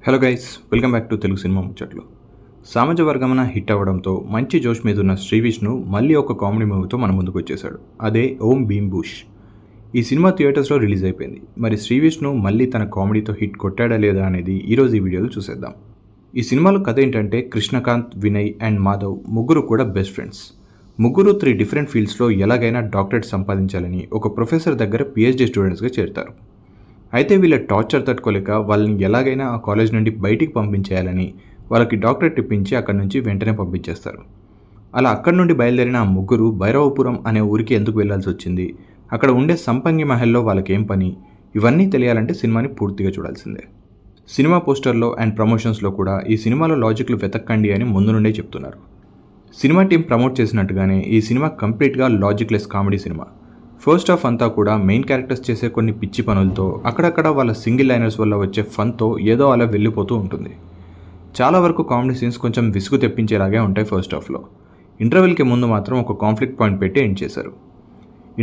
Hello guys, welcome back to Telugu cinema ముచ్చట్లు. సామాజ వర్గమన hit అవ్వడంతో మంచి జోష్ మీద ఉన్న శ్రీ విష్ణు మళ్ళీ ఒక కామెడీ మూవీతో మన ముందుకు వచ్చేసాడు. అదే ఓం భీమ్ బుష్. ఈ సినిమా థియేటర్స్లో రిలీజ్ అయిపోయింది. మరి శ్రీ విష్ణు మళ్ళీ తన కామెడీతో హిట్ కొట్టాడా లేదా అనేది ఈరోజు ఈ వీడియోలో చూసేద్దాం. ఈ సినిమాలో కథ ఏంటంటే కృష్ణకాంత్, వినయ్ అండ్ మాధవ్ ముగ్గురు కూడా బెస్ట్ ఫ్రెండ్స్. ముగ్గురు 3 డిఫరెంట్ ఫీల్డ్స్లో ఎలాగైనా డాక్టరేట్ సంపాదించాలని ఒక ప్రొఫెసర్ దగ్గర పిహెచ్డి స్టూడెంట్స్గా చేరుతారు. అయితే వీళ్ళ టార్చర్ తట్టుకోలేక వాళ్ళని ఎలాగైనా ఆ కాలేజ్ నుండి బయటికి పంపించేయాలని వాళ్ళకి డాక్టరేట్ ఇప్పించి అక్కడి నుంచి వెంటనే పంపించేస్తారు. అలా అక్కడి నుండి బయలుదేరిన ఆ ముగ్గురు భైరవపురం అనే ఊరికి ఎందుకు వెళ్లాల్సి వచ్చింది, అక్కడ ఉండే సంపంగి మహల్లో వాళ్ళకేం పని, ఇవన్నీ తెలియాలంటే సినిమాని పూర్తిగా చూడాల్సిందే. సినిమా పోస్టర్లో అండ్ ప్రమోషన్స్లో కూడా ఈ సినిమాలో లాజిక్లు వెతక్కండి అని ముందు నుండే చెప్తున్నారు. సినిమా టీం ప్రమోట్ చేసినట్టుగానే ఈ సినిమా కంప్లీట్గా logicless comedy cinema. First half అంతా కూడా మెయిన్ క్యారెక్టర్స్ చేసే కొన్ని పిచ్చి పనులతో, అక్కడక్కడ వాళ్ళ సింగిల్ లైనర్స్ వల్ల వచ్చే ఫన్తో ఏదో అలా వెళ్ళిపోతూ ఉంటుంది. చాలా వరకు కామెడీ సీన్స్ కొంచెం విసుగు తెప్పించేలాగే ఉంటాయి ఫస్ట్ హాఫ్లో. ఇంటర్వెల్కి ముందు మాత్రం ఒక కాన్ఫ్లిక్ట్ పాయింట్ పెట్టి ఎండ్ చేశారు.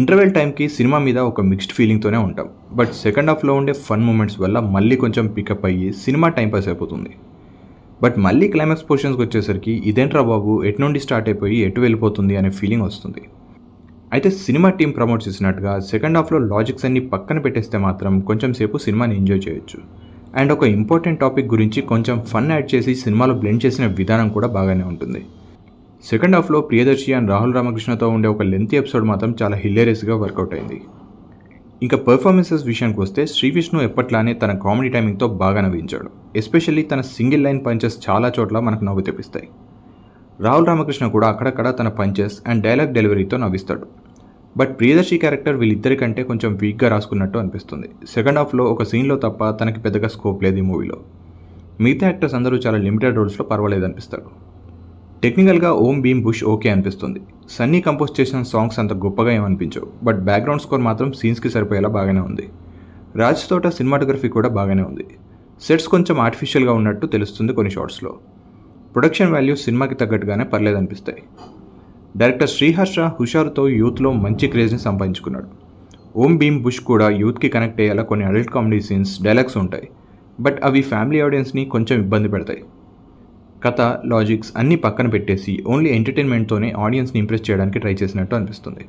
ఇంటర్వెల్ టైంకి సినిమా మీద ఒక మిక్స్డ్ ఫీలింగ్తోనే ఉంటాం. బట్ సెకండ్ హాఫ్లో ఉండే ఫన్ మూమెంట్స్ వల్ల మళ్ళీ కొంచెం పికప్ అయ్యి సినిమా టైంపాస్ అయిపోతుంది. బట్ మళ్ళీ క్లైమాక్స్ పోర్షన్స్కి వచ్చేసరికి ఇదేంట్రా బాబు, ఎటు నుండి స్టార్ట్ అయిపోయి ఎటు వెళ్ళిపోతుంది అనే ఫీలింగ్ వస్తుంది. అయితే సినిమా టీం ప్రమోట్ చేసినట్టుగా సెకండ్ హాఫ్లో లాజిక్స్ అన్ని పక్కన పెట్టేస్తే మాత్రం కొంచెం సేపు సినిమాని ఎంజాయ్ చేయొచ్చు. అండ్ ఒక ఇంపార్టెంట్ టాపిక్ గురించి కొంచెం ఫన్ యాడ్ చేసి సినిమాలో బ్లెండ్ చేసిన విధానం కూడా బాగానే ఉంటుంది. సెకండ్ హాఫ్లో ప్రియదర్శి అండ్ రాహుల్ రామకృష్ణతో ఉండే ఒక లెంతీ ఎపిసోడ్ మాత్రం చాలా హిలేరియస్గా వర్కౌట్ అయింది. ఇంకా పర్ఫార్మెన్సెస్ విషయానికి వస్తే శ్రీ విష్ణు ఎప్పట్లానే తన కామెడీ టైమింగ్తో బాగా నవ్వించాడు. ఎస్పెషల్లీ తన సింగిల్ లైన్ పంచెస్ చాలా చోట్ల మనకు నవ్వు తెప్పిస్తాయి. రాహుల్ రామకృష్ణ కూడా అక్కడక్కడ తన పంచెస్ అండ్ డైలాగ్ డెలివరీతో నవ్విస్తాడు. బట్ ప్రియదర్శి క్యారెక్టర్ వీళ్ళిద్దరికంటే కొంచెం వీక్గా రాసుకున్నట్టు అనిపిస్తుంది. సెకండ్ హాఫ్లో ఒక సీన్లో తప్ప తనకి పెద్దగా స్కోప్ లేదు ఈ మూవీలో. మిగతా యాక్టర్స్ అందరూ చాలా లిమిటెడ్ రోల్స్లో పర్వాలేదు అనిపిస్తాడు. టెక్నికల్గా ఓం భీమ్ బుష్ ఓకే అనిపిస్తుంది. సన్నీ కంపోజ్ చేసిన సాంగ్స్ అంత గొప్పగా ఏమనిపించవు. బట్ బ్యాక్గ్రౌండ్ స్కోర్ మాత్రం సీన్స్కి సరిపోయేలా బాగానే ఉంది. రాజ్ తోట సినిమాటోగ్రఫీ కూడా బాగానే ఉంది. సెట్స్ కొంచెం ఆర్టిఫిషియల్గా ఉన్నట్టు తెలుస్తుంది కొన్ని షాట్స్లో. ప్రొడక్షన్ వాల్యూస్ సినిమాకి తగ్గట్టుగానే పర్లేదనిపిస్తాయి. డైరెక్టర్ శ్రీహర్ష హుషారుతో యూత్లో మంచి క్రేజ్ని సంపాదించుకున్నాడు. ఓం భీమ్ బుష్ కూడా యూత్కి కనెక్ట్ అయ్యేలా కొన్ని అడల్ట్ కామెడీ సీన్స్, డైలాగ్స్ ఉంటాయి. బట్ అవి ఫ్యామిలీ ఆడియన్స్ని కొంచెం ఇబ్బంది పెడతాయి. కథ, లాజిక్స్ అన్నీ పక్కన పెట్టేసి ఓన్లీ ఎంటర్టైన్మెంట్తోనే ఆడియన్స్ని ఇంప్రెస్ చేయడానికి ట్రై చేసినట్టు అనిపిస్తుంది.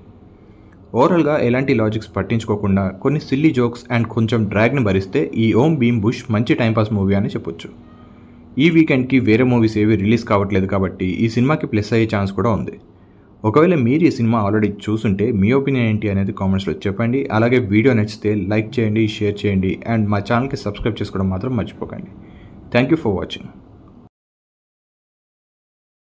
ఓవరాల్గా ఎలాంటి లాజిక్స్ పట్టించుకోకుండా కొన్ని సిల్లీ జోక్స్ అండ్ కొంచెం డ్రాగ్ని భరిస్తే ఈ ఓం భీమ్ బుష్ మంచి టైంపాస్ మూవీ అని చెప్పొచ్చు. ఈ వీకెండ్కి వేరే మూవీస్ ఏవి రిలీజ్ కావట్లేదు కాబట్టి ఈ సినిమాకి ప్లస్ అయ్యే ఛాన్స్ కూడా ఉంది. ఒకవేళ మీరు ఈ సినిమా ఆల్రెడీ చూసుంటే మీ ఒపీనియన్ ఏంటి అనేది కామెంట్స్లో చెప్పండి. అలాగే వీడియో నచ్చితే లైక్ చేయండి, షేర్ చేయండి అండ్ మా ఛానల్కి సబ్స్క్రైబ్ చేసుకోవడం మాత్రం మర్చిపోకండి. Thank you for watching.